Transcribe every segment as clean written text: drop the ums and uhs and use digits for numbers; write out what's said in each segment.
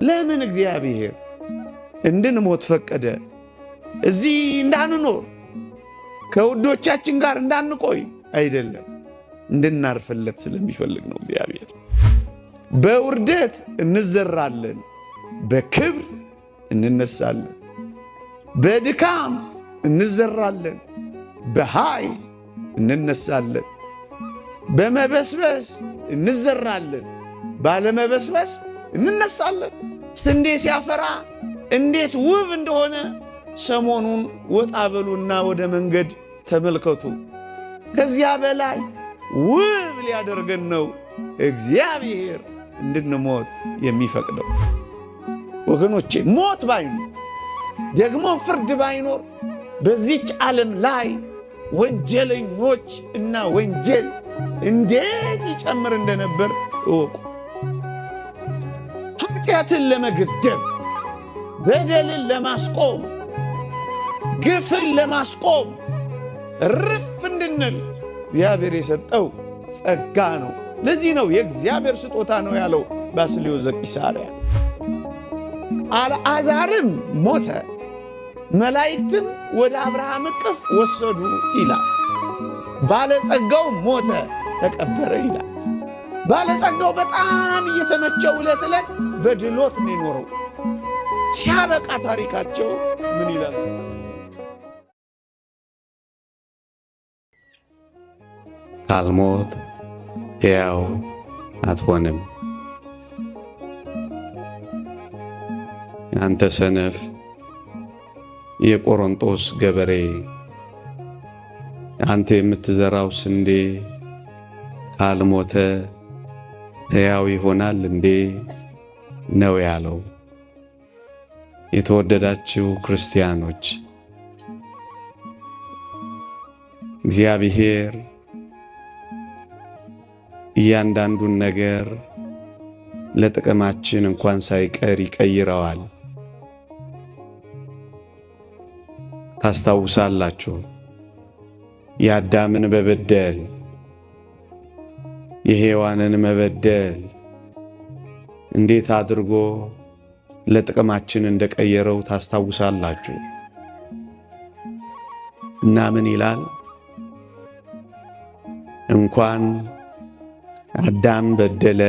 ለምን እግዚአብሔር እንድንሞት ፈቀደ? እዚህ እንዳንኖር ከውዶቻችን ጋር እንዳንቆይ አይደለም፣ እንድናርፍለት ስለሚፈልግ ነው እግዚአብሔር። በውርደት እንዘራለን፣ በክብር እንነሳለን። በድካም እንዘራለን፣ በኃይል እንነሳለን። በመበስበስ እንዘራለን፣ ባለመበስበስ እንነሳለን። ስንዴ ሲያፈራ እንዴት ውብ እንደሆነ ሰሞኑን ወጣ በሉና ወደ መንገድ ተመልከቱ። ከዚያ በላይ ውብ ሊያደርገን ነው እግዚአብሔር እንድንሞት የሚፈቅደው። ወገኖቼ ሞት ባይኖር ደግሞ ፍርድ ባይኖር በዚች ዓለም ላይ ወንጀለኞች እና ወንጀል እንዴት ይጨምር እንደነበር እወቁ። ኃጢአትን ለመገደብ፣ በደልን ለማስቆም፣ ግፍን ለማስቆም ርፍ እንድንል እግዚአብሔር የሰጠው ጸጋ ነው። ለዚህ ነው የእግዚአብሔር ስጦታ ነው ያለው ባስልዮስ ዘቂሳርያ። አልዓዛርም ሞተ፣ መላእክትም ወደ አብርሃም እቅፍ ወሰዱት ይላል። ባለጸጋው ሞተ፣ ተቀበረ ይላል። ባለጸጋው በጣም እየተመቸው ዕለት ዕለት በድሎት ነው የኖረው። ሲያበቃ ታሪካቸው ምን ይላል? ካልሞት ሕያው አትሆንም። አንተ ሰነፍ የቆሮንጦስ ገበሬ፣ አንተ የምትዘራው ስንዴ ካልሞተ ሕያው ይሆናል እንዴ ነው ያለው። የተወደዳችሁ ክርስቲያኖች፣ እግዚአብሔር እያንዳንዱን ነገር ለጥቅማችን እንኳን ሳይቀር ይቀይረዋል። ታስታውሳላችሁ የአዳምን በበደል የሔዋንን መበደል እንዴት አድርጎ ለጥቅማችን እንደቀየረው ታስታውሳላችሁ። እና ምን ይላል? እንኳን አዳም በደለ፣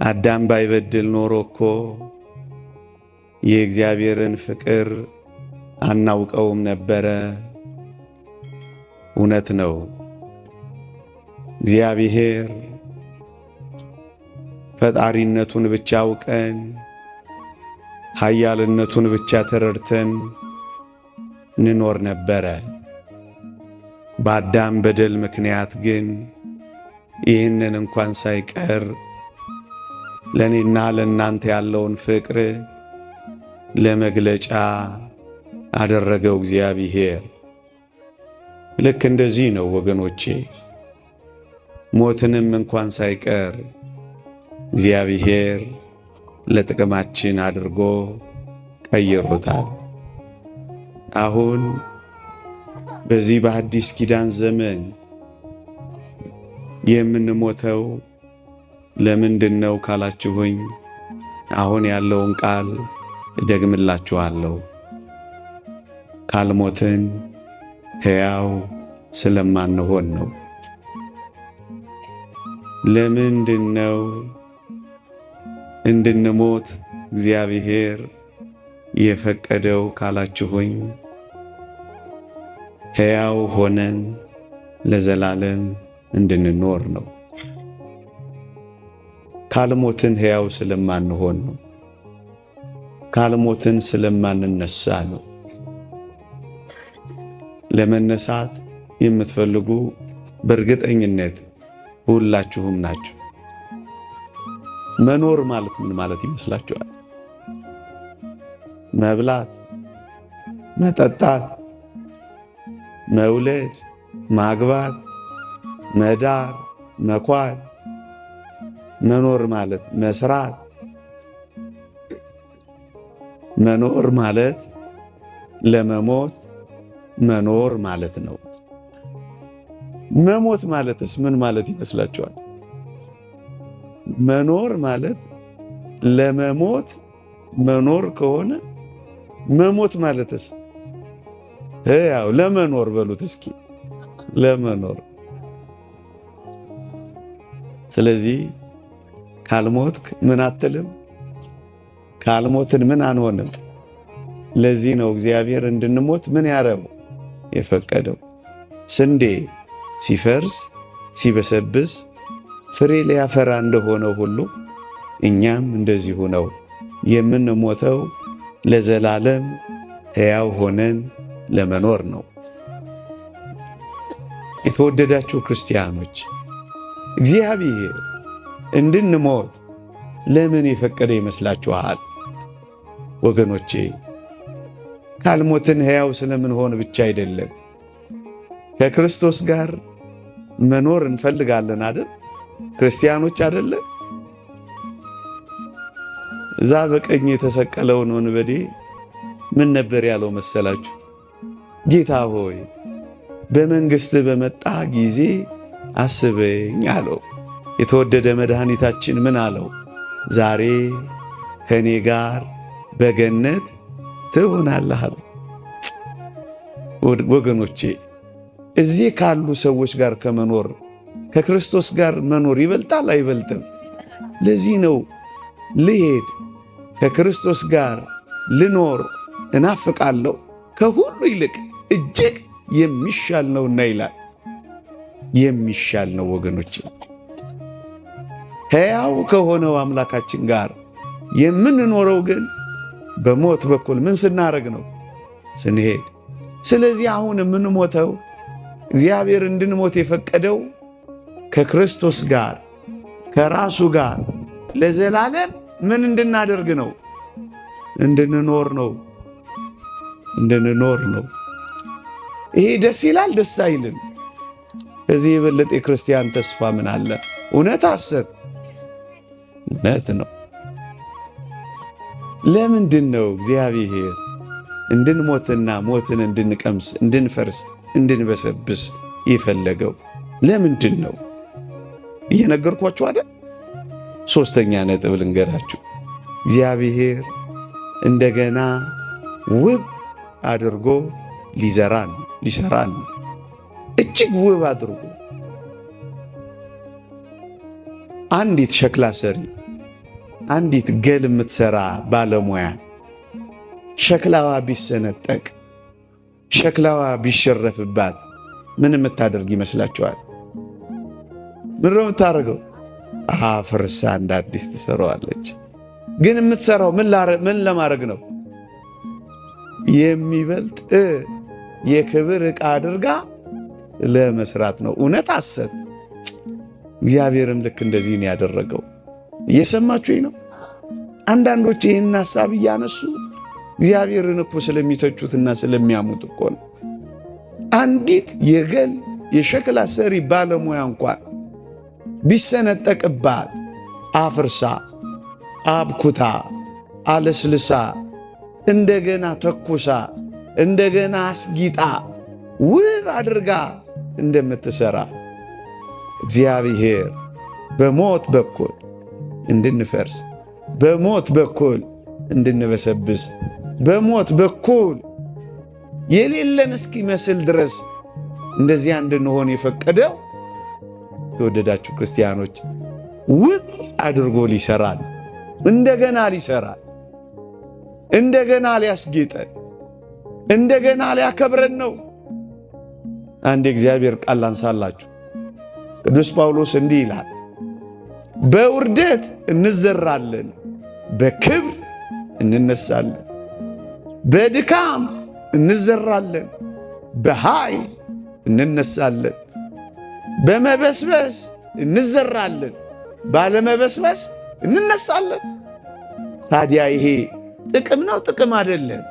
አዳም ባይበድል ኖሮ እኮ የእግዚአብሔርን ፍቅር አናውቀውም ነበረ። እውነት ነው። እግዚአብሔር ፈጣሪነቱን ብቻ አውቀን ኃያልነቱን ብቻ ተረድተን እንኖር ነበረ። በአዳም በደል ምክንያት ግን ይህንን እንኳን ሳይቀር ለእኔና ለእናንተ ያለውን ፍቅር ለመግለጫ አደረገው እግዚአብሔር። ልክ እንደዚህ ነው ወገኖቼ፣ ሞትንም እንኳን ሳይቀር እግዚአብሔር ለጥቅማችን አድርጎ ቀይሮታል። አሁን በዚህ በአዲስ ኪዳን ዘመን የምንሞተው ለምንድን ነው ካላችሁኝ፣ አሁን ያለውን ቃል እደግምላችኋለሁ። ካልሞትን ሕያው ስለማንሆን ነው። ለምንድን ነው እንድንሞት እግዚአብሔር የፈቀደው ካላችሁኝ፣ ሕያው ሆነን ለዘላለም እንድንኖር ነው። ካልሞትን ሕያው ስለማንሆን ነው። ካልሞትን ስለማንነሳ ነው። ለመነሳት የምትፈልጉ በእርግጠኝነት ሁላችሁም ናችሁ። መኖር ማለት ምን ማለት ይመስላችኋል? መብላት፣ መጠጣት፣ መውለድ፣ ማግባት፣ መዳር፣ መኳል። መኖር ማለት መስራት። መኖር ማለት ለመሞት መኖር ማለት ነው። መሞት ማለትስ ምን ማለት ይመስላችኋል? መኖር ማለት ለመሞት መኖር ከሆነ መሞት ማለትስ ያው ለመኖር በሉት እስኪ ለመኖር። ስለዚህ ካልሞትክ ምን አትልም፣ ካልሞትን ምን አንሆንም። ለዚህ ነው እግዚአብሔር እንድንሞት ምን ያረው የፈቀደው። ስንዴ ሲፈርስ ሲበሰብስ ፍሬ ሊያፈራ እንደሆነው ሁሉ እኛም እንደዚሁ ነው የምንሞተው ለዘላለም ሕያው ሆነን ለመኖር ነው። የተወደዳችሁ ክርስቲያኖች እግዚአብሔር እንድንሞት ለምን የፈቀደ ይመስላችኋል? ወገኖቼ ካልሞትን ሕያው ስለምንሆን ብቻ አይደለም። ከክርስቶስ ጋር መኖር እንፈልጋለን አይደል? ክርስቲያኖች አይደለም? እዛ በቀኝ የተሰቀለውን ወንበዴ ምን ነበር ያለው መሰላችሁ? ጌታ ሆይ በመንግሥት በመጣ ጊዜ አስበኝ አለው። የተወደደ መድኃኒታችን ምን አለው? ዛሬ ከእኔ ጋር በገነት ትሆናለህ አለው። ወገኖቼ እዚህ ካሉ ሰዎች ጋር ከመኖር ከክርስቶስ ጋር መኖር ይበልጣል አይበልጥም? ለዚህ ነው ልሄድ ከክርስቶስ ጋር ልኖር እናፍቃለሁ ከሁሉ ይልቅ እጅግ የሚሻል ነውና ይላል። የሚሻል ነው ወገኖቼ። ሕያው ከሆነው አምላካችን ጋር የምንኖረው ግን በሞት በኩል ምን ስናረግ ነው? ስንሄድ። ስለዚህ አሁን የምንሞተው እግዚአብሔር እንድንሞት የፈቀደው ከክርስቶስ ጋር ከራሱ ጋር ለዘላለም ምን እንድናደርግ ነው? እንድንኖር ነው። እንድንኖር ነው። ይሄ ደስ ይላል? ደስ አይልም? ከዚህ የበለጠ የክርስቲያን ተስፋ ምን አለ? እውነት ሐሰት? እውነት ነው። ለምንድን ነው እግዚአብሔር እንድንሞትና ሞትን እንድንቀምስ እንድንፈርስ እንድንበሰብስ የፈለገው? ለምንድን ነው? እየነገርኳችሁ አይደል? ሦስተኛ ነጥብ ልንገራችሁ። እግዚአብሔር እንደገና ውብ አድርጎ ሊሰራን እጅግ ውብ አድርጎ። አንዲት ሸክላ ሰሪ፣ አንዲት ገል የምትሰራ ባለሙያ ሸክላዋ ቢሰነጠቅ፣ ሸክላዋ ቢሸረፍባት ምን የምታደርግ ይመስላችኋል? ምን ነው የምታደርገው? አፍርሳ እንደ አዲስ ትሰራዋለች። ግን የምትሰራው ምን ለማድረግ ነው? የሚበልጥ የክብር ዕቃ አድርጋ ለመስራት ነው። እውነት ሐሰት? እግዚአብሔርም ልክ እንደዚህ ነው ያደረገው። እየሰማችሁኝ ነው? አንዳንዶች ይህን ሐሳብ እያነሱ እግዚአብሔርን እኮ ስለሚተቹትና ስለሚያሙት እኮ ነው። አንዲት የገል የሸክላ ሰሪ ባለሙያ እንኳን ቢሰነጠቅባት አፍርሳ አብኩታ አለስልሳ እንደገና ተኩሳ እንደገና አስጊጣ ውብ አድርጋ እንደምትሰራ እግዚአብሔር በሞት በኩል እንድንፈርስ፣ በሞት በኩል እንድንበሰብስ፣ በሞት በኩል የሌለን እስኪመስል ድረስ እንደዚያ እንድንሆን የፈቀደው የተወደዳችሁ ክርስቲያኖች ውብ አድርጎ ሊሰራል፣ እንደገና ሊሰራል፣ እንደገና ሊያስጌጠን፣ እንደገና ሊያከብረን ነው። አንድ የእግዚአብሔር ቃል ላንሳላችሁ። ቅዱስ ጳውሎስ እንዲህ ይላል፣ በውርደት እንዘራለን፣ በክብር እንነሳለን። በድካም እንዘራለን፣ በኃይል እንነሳለን። በመበስበስ እንዘራለን፣ ባለመበስበስ እንነሳለን። ታዲያ ይሄ ጥቅም ነው? ጥቅም አይደለም።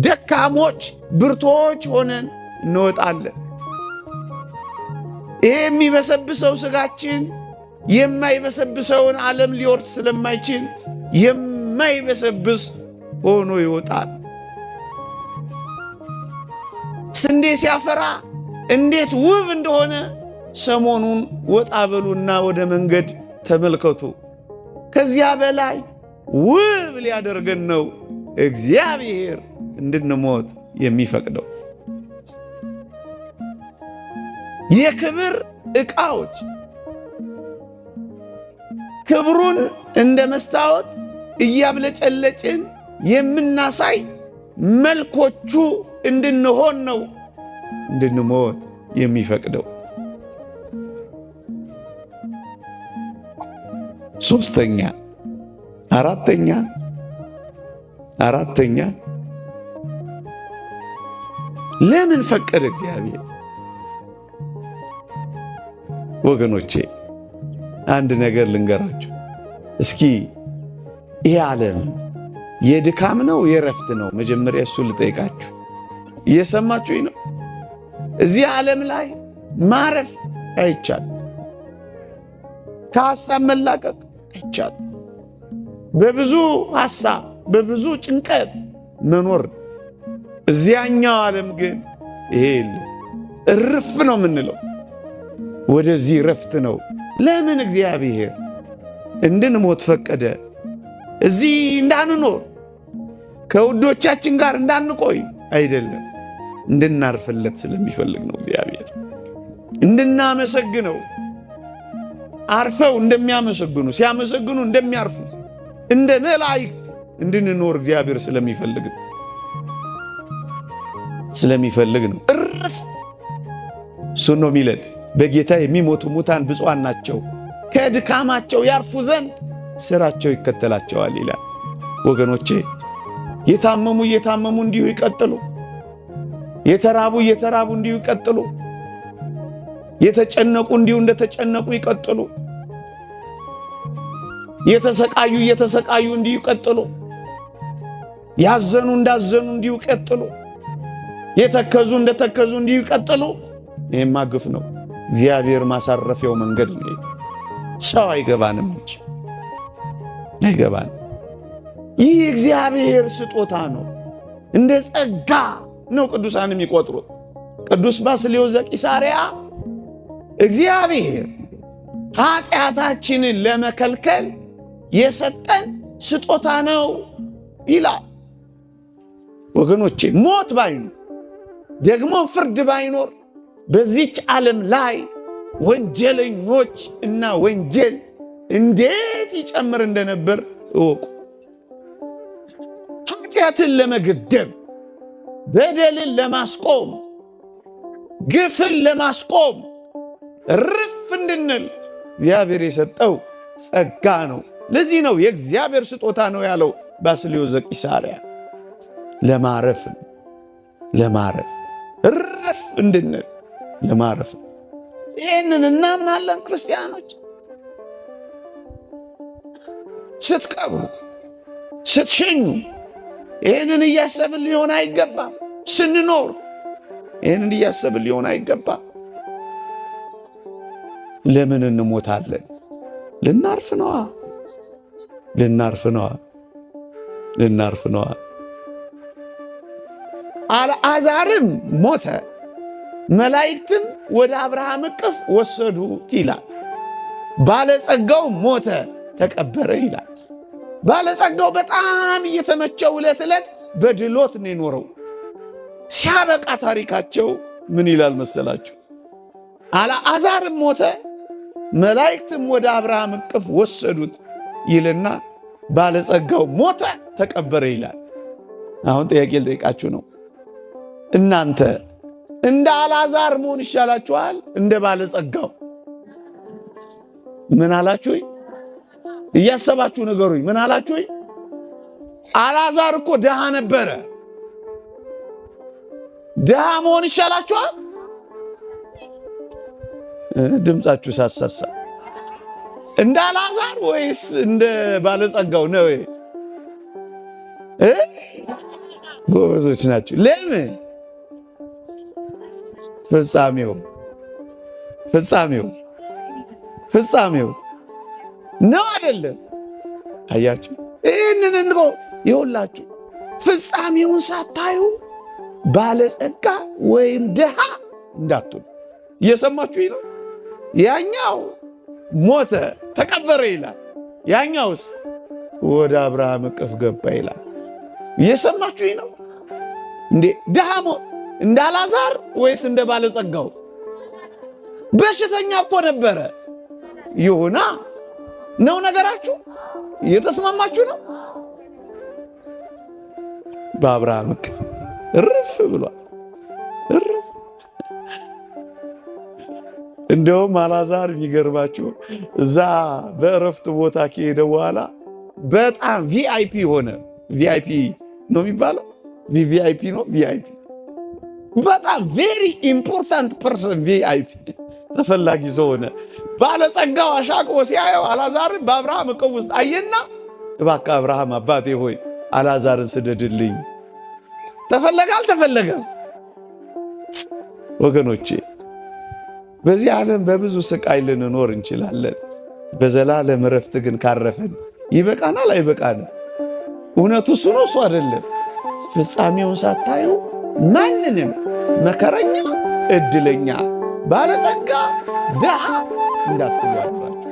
ደካሞች ብርቶች ሆነን እንወጣለን። ይሄ የሚበሰብሰው ሥጋችን የማይበሰብሰውን ዓለም ሊወርስ ስለማይችል የማይበሰብስ ሆኖ ይወጣል። ስንዴ ሲያፈራ እንዴት ውብ እንደሆነ ሰሞኑን ወጣ በሉና ወደ መንገድ ተመልከቱ። ከዚያ በላይ ውብ ሊያደርገን ነው እግዚአብሔር እንድንሞት የሚፈቅደው። የክብር ዕቃዎች ክብሩን እንደ መስታወት እያብለጨለጭን የምናሳይ መልኮቹ እንድንሆን ነው እንድንሞት የሚፈቅደው። አራተኛ ለምን ፈቀደ እግዚአብሔር? ወገኖቼ አንድ ነገር ልንገራችሁ እስኪ። ይሄ ዓለም የድካም ነው የረፍት ነው? መጀመሪያ እሱ ልጠይቃችሁ። እየሰማችሁኝ ነው? እዚህ ዓለም ላይ ማረፍ አይቻል፣ ከሐሳብ መላቀቅ አይቻል። በብዙ ሐሳብ በብዙ ጭንቀት መኖር። እዚያኛው ዓለም ግን ይሄ እርፍ ነው የምንለው። ወደዚህ ረፍት ነው። ለምን እግዚአብሔር እንድንሞት ፈቀደ? እዚህ እንዳንኖር ከውዶቻችን ጋር እንዳንቆይ አይደለም፣ እንድናርፍለት ስለሚፈልግ ነው እግዚአብሔር። እንድናመሰግነው፣ አርፈው እንደሚያመሰግኑ ሲያመሰግኑ እንደሚያርፉ እንደ መላእክት እንድንኖር እግዚአብሔር ስለሚፈልግ ነው። እርፍ እሱ ነው የሚለን። በጌታ የሚሞቱ ሙታን ብፁዓን ናቸው፣ ከድካማቸው ያርፉ ዘንድ ስራቸው ይከተላቸዋል ይላል። ወገኖቼ የታመሙ እየታመሙ እንዲሁ ይቀጥሉ፣ የተራቡ እየተራቡ እንዲሁ ይቀጥሉ፣ የተጨነቁ እንዲሁ እንደተጨነቁ ይቀጥሉ፣ የተሰቃዩ እየተሰቃዩ እንዲሁ ይቀጥሉ፣ ያዘኑ እንዳዘኑ እንዲሁ ይቀጥሉ፣ የተከዙ እንደተከዙ እንዲሁ ይቀጥሉ። ይሄማ ግፍ ነው። እግዚአብሔር ማሳረፊያው መንገድ ነው። ሰው አይገባንም እንጂ አይገባንም። ይህ እግዚአብሔር ስጦታ ነው፣ እንደ ጸጋ ነው ቅዱሳን የሚቆጥሩት። ቅዱስ ባስልዮስ ዘቂሳርያ እግዚአብሔር ኃጢአታችንን ለመከልከል የሰጠን ስጦታ ነው ይላል። ወገኖቼ ሞት ባይኖር ደግሞ ፍርድ ባይኖር በዚች ዓለም ላይ ወንጀለኞች እና ወንጀል እንዴት ይጨምር እንደነበር እወቁ። ኃጢአትን ለመገደብ፣ በደልን ለማስቆም፣ ግፍን ለማስቆም ርፍ እንድንል እግዚአብሔር የሰጠው ጸጋ ነው። ለዚህ ነው የእግዚአብሔር ስጦታ ነው ያለው ባስልዮስ ዘቂሳርያ። ለማረፍ እረፍ እንድንል ለማረፍ። ይህንን እናምናለን ክርስቲያኖች። ስትቀብሩ ስትሸኙ ይህንን እያሰብን ሊሆን አይገባም። ስንኖር ይህንን እያሰብን ሊሆን አይገባም። ለምን እንሞታለን? ልናርፍ ነዋ። አልዓዛርም ሞተ፣ መላእክትም ወደ አብርሃም እቅፍ ወሰዱት ይላል። ባለጸጋው ሞተ ተቀበረ ይላል። ባለጸጋው በጣም እየተመቸው ዕለት ዕለት በድሎት ነው የኖረው። ሲያበቃ ታሪካቸው ምን ይላል መሰላችሁ? አልዓዛርም ሞተ፣ መላእክትም ወደ አብርሃም እቅፍ ወሰዱት ይልና ባለጸጋው ሞተ ተቀበረ ይላል። አሁን ጥያቄ ልጠይቃችሁ ነው። እናንተ እንደ አልዓዛር መሆን ይሻላችኋል? እንደ ባለጸጋው? ምን አላችሁኝ? እያሰባችሁ ነገሩኝ። ምን አላችሁኝ? አልዓዛር እኮ ድሃ ነበረ። ድሃ መሆን ይሻላችኋል? ድምጻችሁ ሳሳሳ እንደ አልዓዛር ወይስ እንደ ባለጸጋው ነው? ጎበዞች ናችሁ። ለምን? ፍጻሜው ነው አይደለም? አያችሁ፣ ይህንን እንበው ይሁላችሁ። ፍጻሜውን ሳታዩ ባለጸጋ ወይም ድሃ እንዳትሉ። እየሰማችሁ ነው? ያኛው ሞተ ተቀበረ ይላል። ያኛውስ ወደ አብርሃም እቅፍ ገባ ይላል። እየሰማችሁኝ ነው እንዴ? ድሃ እንደ አልዓዛር ወይስ እንደ ባለጸጋው? በሽተኛ እኮ ነበረ። ይሁና ነው ነገራችሁ? እየተስማማችሁ ነው? በአብርሃም እቅፍ እርፍ ብሏል። እርፍ። እንደውም አልዓዛር የሚገርማችሁ እዛ በእረፍት ቦታ ከሄደ በኋላ በጣም ቪአይፒ ሆነ። ቪአይፒ ነው የሚባለው? ቪአይፒ ነው። ቪአይፒ በጣም ቬሪ ኢምፖርታንት ፐርሰን፣ ቪአይፒ ተፈላጊ ሰው ሆነ። ባለጸጋው አሻቅቦ ሲያየው አልዓዛርን በአብርሃም እቅፍ ውስጥ አየና፣ እባክህ አብርሃም አባቴ ሆይ አልዓዛርን ስደድልኝ። ተፈለገ አልተፈለገም? ወገኖቼ በዚህ ዓለም በብዙ ስቃይ ልንኖር እንችላለን። በዘላለም እረፍት ግን ካረፈን ይበቃናል አይበቃንም? እውነቱ እሱ ነው እሱ አይደለም? ፍጻሜውን ሳታዩ ማንንም መከረኛ፣ እድለኛ፣ ባለጸጋ፣ ድሃ እንዳትሉ አድራችሁ።